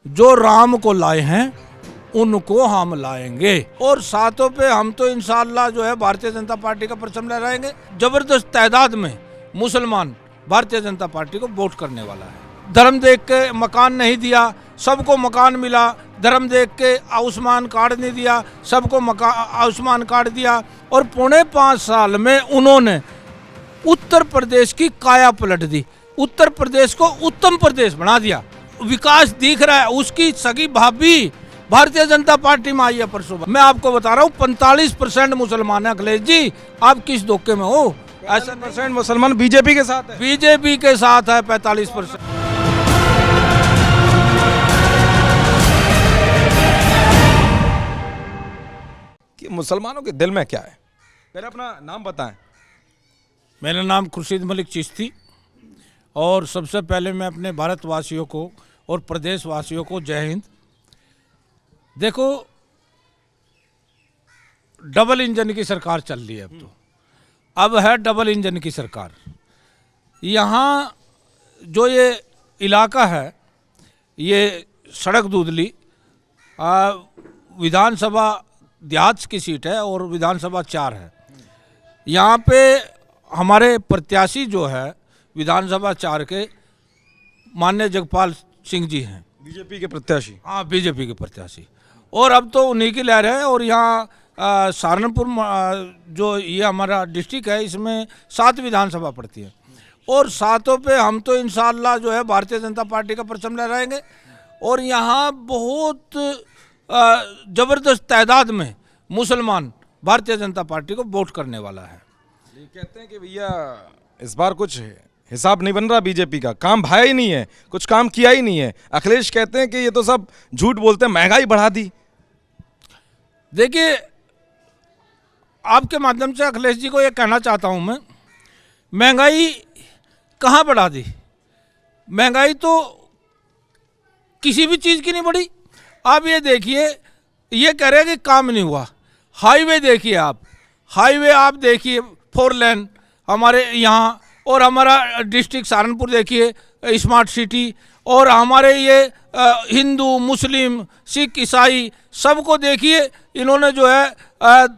जो राम को लाए हैं उनको हम लाएंगे। और सातों पे हम तो इंशाअल्लाह जो है भारतीय जनता पार्टी का परचम लहराएंगे। जबरदस्त तादाद में मुसलमान भारतीय जनता पार्टी को वोट करने वाला है। धर्म देख के मकान नहीं दिया, सबको मकान मिला। धर्म देख के आयुष्मान कार्ड नहीं दिया, सबको आयुष्मान कार्ड दिया। और 4.5 साल में उन्होंने उत्तर प्रदेश की काया पलट दी, उत्तर प्रदेश को उत्तम प्रदेश बना दिया। विकास दिख रहा है। उसकी सगी भाभी भारतीय जनता पार्टी में आई है परसों। मैं आपको बता रहा हूँ 45% मुसलमान है। अखिलेश जी, आप किस धोखे में हो? ऐसा % मुसलमान बीजेपी के साथ है। बीजेपी के साथ है 45%। कि मुसलमानों के दिल में क्या है? पहले अपना नाम बताएं। मेरा नाम खुर्शीद मलिक चिश्ती। और सबसे पहले मैं अपने भारतवासियों को और प्रदेशवासियों को जय हिंद। देखो, डबल इंजन की सरकार चल रही है। अब है डबल इंजन की सरकार। यहाँ जो ये इलाका है, ये सड़क दूधली विधानसभा देहात की सीट है और विधानसभा 4 है। यहाँ पे हमारे प्रत्याशी जो है विधानसभा 4 के माननीय जगपाल सिंह जी हैं, बीजेपी के प्रत्याशी। हाँ, बीजेपी के प्रत्याशी। और अब तो उन्हीं की लहर है। और यहाँ सहारनपुर जो ये हमारा डिस्ट्रिक्ट है, इसमें 7 विधानसभा पड़ती है। और सातों पे हम तो इंशाअल्लाह जो है भारतीय जनता पार्टी का परचम लहराएंगे। और यहाँ बहुत ज़बरदस्त तादाद में मुसलमान भारतीय जनता पार्टी को वोट करने वाला है। ये कहते हैं कि भैया इस बार कुछ हिसाब नहीं बन रहा, बीजेपी का काम भाया ही नहीं है, कुछ काम किया ही नहीं है। अखिलेश कहते हैं कि ये तो सब झूठ बोलते हैं, महंगाई बढ़ा दी। देखिए, आपके माध्यम से अखिलेश जी को ये कहना चाहता हूँ मैं, महंगाई कहाँ बढ़ा दी? महंगाई तो किसी भी चीज़ की नहीं बढ़ी। आप ये देखिए, ये कह रहे हैं कि काम नहीं हुआ। हाईवे देखिए, हाईवे आप देखिए, 4 लेन हमारे यहाँ। और हमारा डिस्ट्रिक्ट सहारनपुर देखिए, स्मार्ट सिटी। और हमारे ये हिंदू, मुस्लिम, सिख, ईसाई सबको देखिए, इन्होंने जो है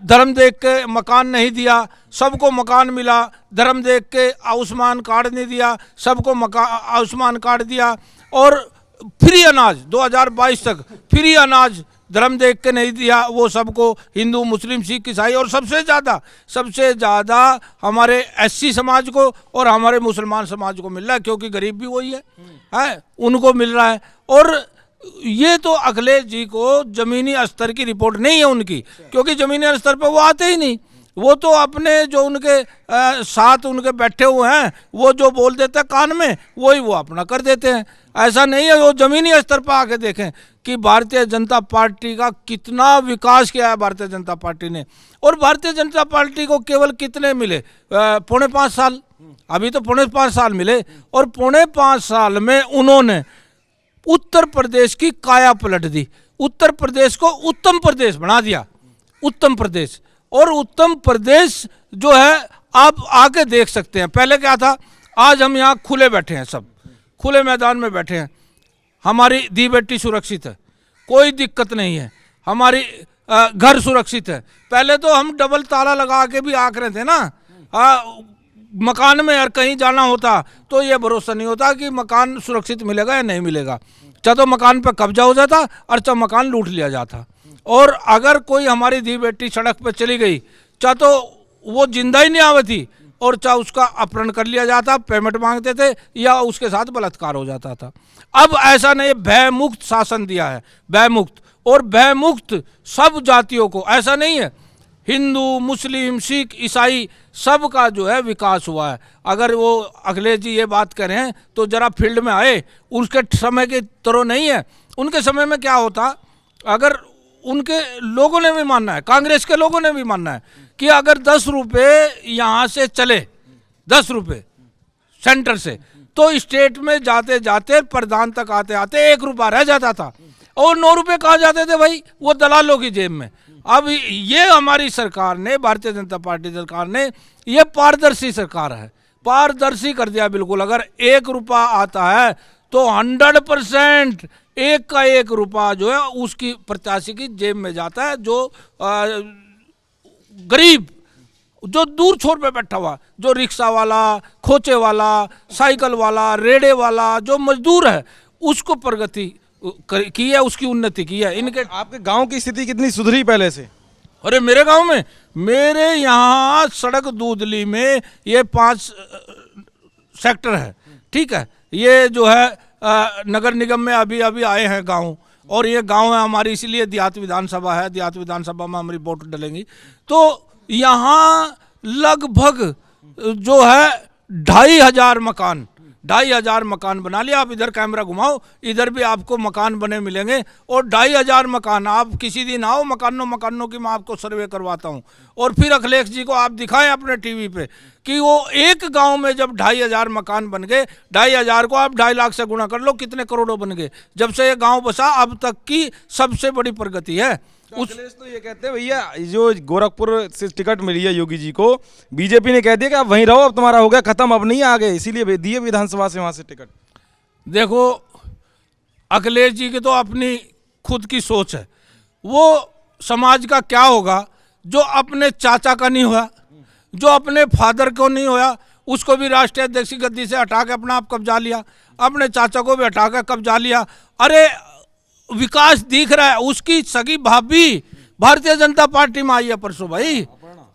धर्म देख के मकान नहीं दिया, सबको मकान मिला। धर्म देख के आयुष्मान कार्ड नहीं दिया, सबको आयुष्मान कार्ड दिया। और फ्री अनाज 2022 तक फ्री अनाज धर्म देख के नहीं दिया, वो सबको हिंदू, मुस्लिम, सिख, ईसाई। और सबसे ज़्यादा हमारे SC समाज को और हमारे मुसलमान समाज को मिल रहा है, क्योंकि गरीब भी वही है, उनको मिल रहा है। और ये तो अखिलेश जी को ज़मीनी स्तर की रिपोर्ट नहीं है उनकी, क्योंकि ज़मीनी स्तर पर वो आते ही नहीं। वो तो अपने जो उनके साथ उनके बैठे हुए हैं, वो जो बोल देते हैं कान में, वही वो अपना कर देते हैं। ऐसा नहीं है। वो ज़मीनी स्तर पर आके देखें कि भारतीय जनता पार्टी का कितना विकास किया है भारतीय जनता पार्टी ने। और भारतीय जनता पार्टी को केवल कितने मिले? 4.5 साल। अभी तो 4.5 साल मिले। और 4.5 साल में उन्होंने उत्तर प्रदेश की काया पलट दी, उत्तर प्रदेश को उत्तम प्रदेश बना दिया। उत्तम प्रदेश। और उत्तम प्रदेश जो है आप आके देख सकते हैं। पहले क्या था? आज हम यहाँ खुले बैठे हैं, सब खुले मैदान में बैठे हैं। हमारी दी बेटी सुरक्षित है, कोई दिक्कत नहीं है। हमारी घर सुरक्षित है। पहले तो हम डबल ताला लगा के भी आक रहे थे ना मकान में। और कहीं जाना होता तो ये भरोसा नहीं होता कि मकान सुरक्षित मिलेगा या नहीं मिलेगा। चाहे तो मकान पर कब्जा हो जाता और चाहे मकान लूट लिया जाता। और अगर कोई हमारी दी बेटी सड़क पर चली गई, चाहे तो वो जिंदा ही नहीं आवती और चाहे उसका अपहरण कर लिया जाता, पेमेंट मांगते थे या उसके साथ बलात्कार हो जाता था। अब ऐसा नहीं, भय मुक्त शासन दिया है, भय मुक्त। और भय मुक्त सब जातियों को, ऐसा नहीं है हिंदू, मुस्लिम, सिख, ईसाई सब का जो है विकास हुआ है। अगर वो अखिलेश जी ये बात करें तो ज़रा फील्ड में आए। उसके समय की तरह नहीं है। उनके समय में क्या होता, अगर उनके लोगों ने भी मानना है, कांग्रेस के लोगों ने भी मानना है कि अगर 10 रुपये यहाँ से चले, 10 रुपये सेंटर से, तो स्टेट में जाते जाते प्रधान तक आते आते 1 रुपया रह जाता था। और 9 रुपये कहाँ जाते थे भाई? वो दलालों की जेब में। अब ये हमारी सरकार ने, भारतीय जनता पार्टी सरकार ने, ये पारदर्शी सरकार है, पारदर्शी कर दिया बिल्कुल। अगर 1 रुपया आता है तो 100% एक का एक रुपया जो है उसकी प्रत्याशी की जेब में जाता है। जो गरीब, जो दूर छोर पे बैठा हुआ, जो रिक्शा वाला, खोचे वाला, साइकिल वाला, रेड़े वाला, जो मजदूर है, उसको प्रगति की है, उसकी उन्नति की है। इनके आपके गांव की स्थिति कितनी सुधरी पहले से? अरे मेरे गांव में, मेरे यहाँ सड़क दूधली में ये 5 सेक्टर है, ठीक है। ये जो है नगर निगम में अभी अभी आए हैं गांव, और ये गांव है हमारी, इसीलिए देहात विधानसभा है, देहात विधानसभा में हमारी वोट डलेंगी। तो यहाँ लगभग जो है 2,500 मकान बना लिया। आप इधर कैमरा घुमाओ, इधर भी आपको मकान बने मिलेंगे, और 2,500 मकान। आप किसी दिन आओ, मकानों की मैं आपको सर्वे करवाता हूँ। और फिर अखिलेश जी को आप दिखाएं अपने टीवी पे कि वो एक गांव में जब 2,500 मकान बन गए, 2,500 को आप 2.5 लाख से गुणा कर लो, कितने करोड़ों बन गए। जब से ये गाँव बसा अब तक की सबसे बड़ी प्रगति है। अखिलेश तो ये कहते हैं भैया, जो गोरखपुर से टिकट मिली है योगी जी को, बीजेपी ने कह दिया कि आप वहीं रहो, अब तुम्हारा हो गया खत्म, अब नहीं आ गए, इसीलिए दिए विधानसभा से वहां से टिकट। देखो अखिलेश जी की तो अपनी खुद की सोच है। वो समाज का क्या होगा जो अपने चाचा का नहीं हुआ, जो अपने फादर को नहीं हुआ, उसको भी राष्ट्रीय अध्यक्ष की गद्दी से हटा के अपना आप कब्जा लिया, अपने चाचा को भी हटा के कब्जा लिया। अरे विकास दिख रहा है। उसकी सगी भाभी भारतीय जनता पार्टी में आई है परसों भाई।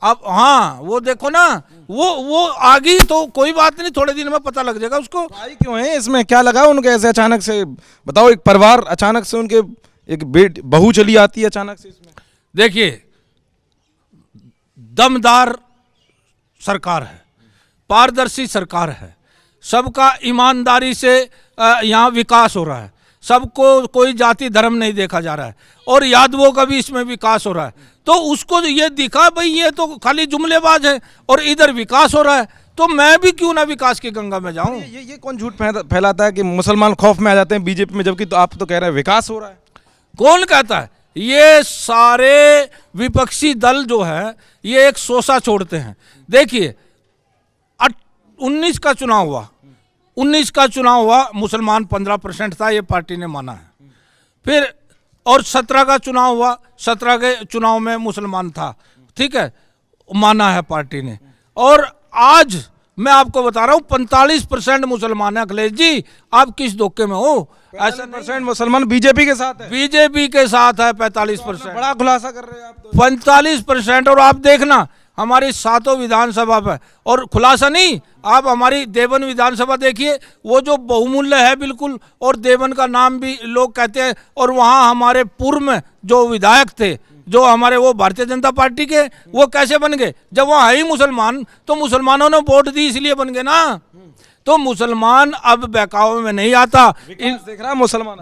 अब हाँ वो देखो ना, वो आ गई तो कोई बात नहीं, थोड़े दिन में पता लग जाएगा उसको। आई क्यों है इसमें, क्या लगा उनके ऐसे अचानक से? बताओ, एक परिवार अचानक से, उनके एक बहू चली आती है अचानक से इसमें। देखिए दमदार सरकार है, पारदर्शी सरकार है, सबका ईमानदारी से यहाँ विकास हो रहा है, सबको कोई जाति धर्म नहीं देखा जा रहा है, और यादवों का भी इसमें विकास हो रहा है। तो उसको ये दिखा भाई ये तो खाली जुमलेबाज है और इधर विकास हो रहा है, तो मैं भी क्यों ना विकास की गंगा में जाऊं। ये कौन झूठ फैलाता है कि मुसलमान खौफ में आ जाते हैं बीजेपी में, जबकि तो आप तो कह रहे हैं विकास हो रहा है। कौन कहता है? ये सारे विपक्षी दल जो है ये एक सोसा छोड़ते हैं। देखिए 19 का चुनाव हुआ, 19 का चुनाव हुआ, मुसलमान 15% था, ये पार्टी ने माना है। फिर और 17 का चुनाव हुआ, 17 के चुनाव में मुसलमान था, ठीक है, माना है पार्टी ने। और आज मैं आपको बता रहा हूँ 45% मुसलमान है। अखिलेश जी आप किस धोखे में हो? ऐसा % मुसलमान बीजेपी के साथ है, बीजेपी के साथ है 45%। बड़ा खुलासा कर रहे हैं आप तो। 45%। और आप देखना हमारी 7 विधानसभा पर, और खुलासा नहीं, आप हमारी देवन विधानसभा देखिए, वो जो बहुमूल्य है बिल्कुल, और देवन का नाम भी लोग कहते हैं। और वहाँ हमारे पूर्व में जो विधायक थे, जो हमारे, वो भारतीय जनता पार्टी के, वो कैसे बन गए? जब वहाँ है ही मुसलमान, तो मुसलमानों ने वोट दी इसलिए बन गए ना। तो मुसलमान अब बहकावे में नहीं आता। देख रहा है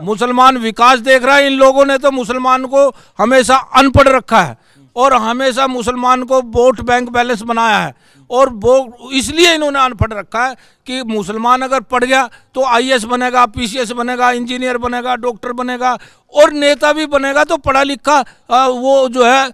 मुसलमान विकास देख रहा है। इन लोगों ने तो मुसलमान को हमेशा अनपढ़ रखा है, और हमेशा मुसलमान को वोट बैंक बैलेंस बनाया है, और वो इसलिए इन्होंने अनपढ़ रखा है कि मुसलमान अगर पढ़ गया तो IAS बनेगा, PCS बनेगा, इंजीनियर बनेगा, डॉक्टर बनेगा, और नेता भी बनेगा, तो पढ़ा लिखा वो जो है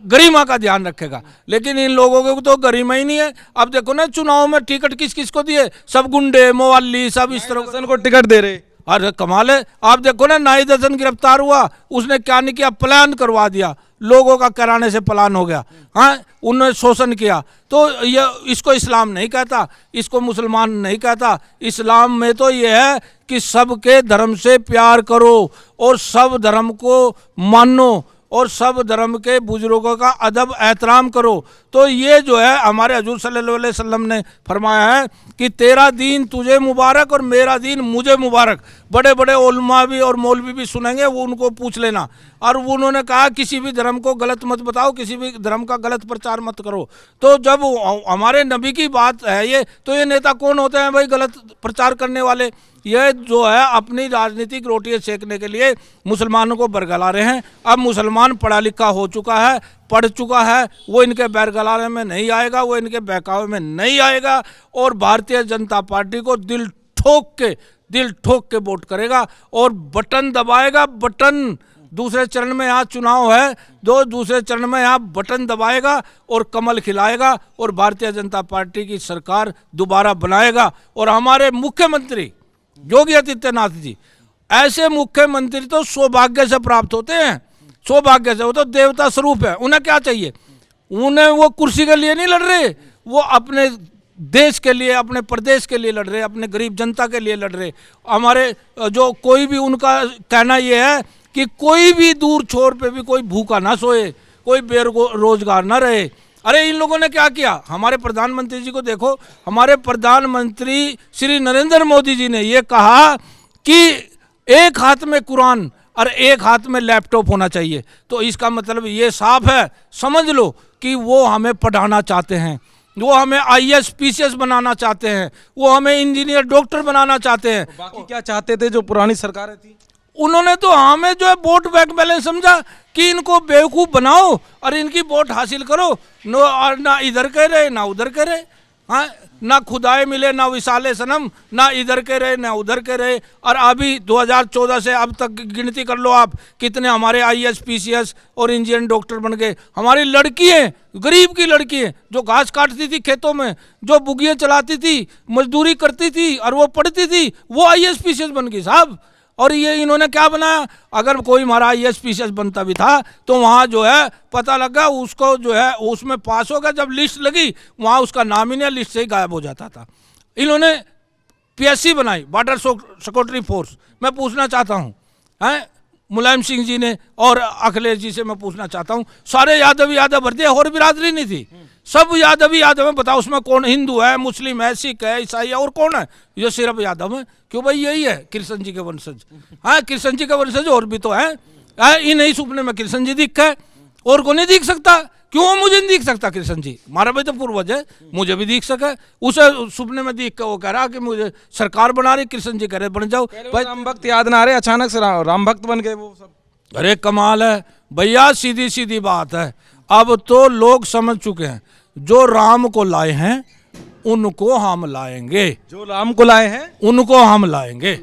गरिमा का ध्यान रखेगा। लेकिन इन लोगों को तो गरिमा ही नहीं है। अब देखो ना चुनाव में टिकट किस किस को दिए, सब गुंडे मोवाली सब इस तरह को टिकट दे रहे। अरे कमाल है। आप देखो ना नाई दर्शन गिरफ्तार हुआ, उसने क्या नहीं किया, प्लान करवा दिया, लोगों का कराने से प्लान हो गया। हाँ उन्होंने शोषण किया। तो ये इसको इस्लाम नहीं कहता, इसको मुसलमान नहीं कहता। इस्लाम में तो ये है कि सबके धर्म से प्यार करो, और सब धर्म को मानो, और सब धर्म के बुजुर्गों का अदब एहतराम करो। तो ये जो है हमारे हजूर सल्लल्लाहु अलैहि वसल्लम ने फरमाया है कि तेरा दीन तुझे मुबारक और मेरा दीन मुझे मुबारक। बड़े बड़े उलमा भी और मौलवी भी सुनेंगे, वो उनको पूछ लेना। और उन्होंने कहा किसी भी धर्म को गलत मत बताओ, किसी भी धर्म का गलत प्रचार मत करो। तो जब हमारे नबी की बात है ये, तो ये नेता कौन होते हैं भाई गलत प्रचार करने वाले? ये जो है अपनी राजनीतिक रोटियां सेकने के लिए मुसलमानों को बरगला रहे हैं। अब मुसलमान पढ़ा लिखा हो चुका है, पढ़ चुका है, वो इनके बरगलाने में नहीं आएगा, वो इनके बहकावे में नहीं आएगा, और भारतीय जनता पार्टी को दिल ठोक के वोट करेगा, और बटन दबाएगा, बटन। दूसरे चरण में यहाँ चुनाव है, दूसरे चरण में यहाँ बटन दबाएगा और कमल खिलाएगा, और भारतीय जनता पार्टी की सरकार दोबारा बनाएगा। और हमारे मुख्यमंत्री योगी आदित्यनाथ जी ऐसे मुख्यमंत्री तो सौभाग्य से प्राप्त होते हैं, सौभाग्य से। वो तो देवता स्वरूप है। उन्हें क्या चाहिए? उन्हें वो कुर्सी के लिए नहीं लड़ रहे, वो अपने देश के लिए, अपने प्रदेश के लिए लड़ रहे, अपने गरीब जनता के लिए लड़ रहे। हमारे जो कोई भी, उनका कहना ये है कि कोई भी दूर छोर पे भी कोई भूखा ना सोए, कोई बेरोजगार ना रहे। अरे इन लोगों ने क्या किया? हमारे प्रधानमंत्री जी को देखो, हमारे प्रधानमंत्री श्री नरेंद्र मोदी जी ने ये कहा कि एक हाथ में कुरान और एक हाथ में लैपटॉप होना चाहिए। तो इसका मतलब ये साफ है, समझ लो कि वो हमें पढ़ाना चाहते हैं, वो हमें IAS PCS बनाना चाहते हैं, वो हमें इंजीनियर डॉक्टर बनाना चाहते हैं। बाकी क्या चाहते थे जो पुरानी सरकारें थी? उन्होंने तो हमें जो है वोट बैंक बैलेंस समझा कि इनको बेवकूफ़ बनाओ और इनकी वोट हासिल करो। नो, और ना इधर कह रहे ना उधर कह रहे, हाँ, ना खुदाए मिले ना विशाले सनम, ना इधर के रहे ना उधर के रहे। और अभी 2014 से अब तक गिनती कर लो आप, कितने हमारे IAS PCS और इंजीनियर डॉक्टर बन गए। हमारी लड़की हैं, गरीब की लड़की है, जो घास काटती थी खेतों में, जो बुगियाँ चलाती थी, मजदूरी करती थी और वो पढ़ती थी, वो IAS PCS बन गई साहब। और ये इन्होंने क्या बनाया? अगर कोई हमारा IAS PCS बनता भी था तो वहाँ जो है पता लगा उसको जो है उसमें पास होगा, जब लिस्ट लगी वहाँ उसका नाम ही नहीं, लिस्ट से ही गायब हो जाता था। इन्होंने PSC बनाई, बॉर्डर सिक्योरिटी फोर्स। मैं पूछना चाहता हूँ, हैं, मुलायम सिंह जी ने और अखिलेश जी से मैं पूछना चाहता हूँ, सारे यादव यादव भर दिए, और बिरादरी नहीं थी, सब यादव ही यादव है। बताओ उसमें कौन हिंदू है, मुस्लिम है, सिख है, ईसाई है, और कौन है? ये सिर्फ यादव है। क्यों भाई? यही है कृष्ण जी के वंशज। हाँ, कृष्ण जी के वंशज और भी तो है। इन्हीं सपने में कृष्ण जी दिख है, और को नहीं दिख सकता? क्यों मुझे नहीं दिख सकता? कृष्ण जी हमारा भी तो पूर्वज है, मुझे भी दिख सके। उसे सपने में दिख कर वो कह रहा कि मुझे सरकार बना रही, कृष्ण जी कह रहे बन जाओ भाई। राम भक्त याद ना आ रहे, अचानक से राम भक्त बन गए वो सब। अरे कमाल है भैया, सीधी सीधी बात है। अब तो लोग समझ चुके हैं, जो राम को लाए हैं उनको हम लाएंगे, जो राम को लाए हैं उनको हम लाएंगे।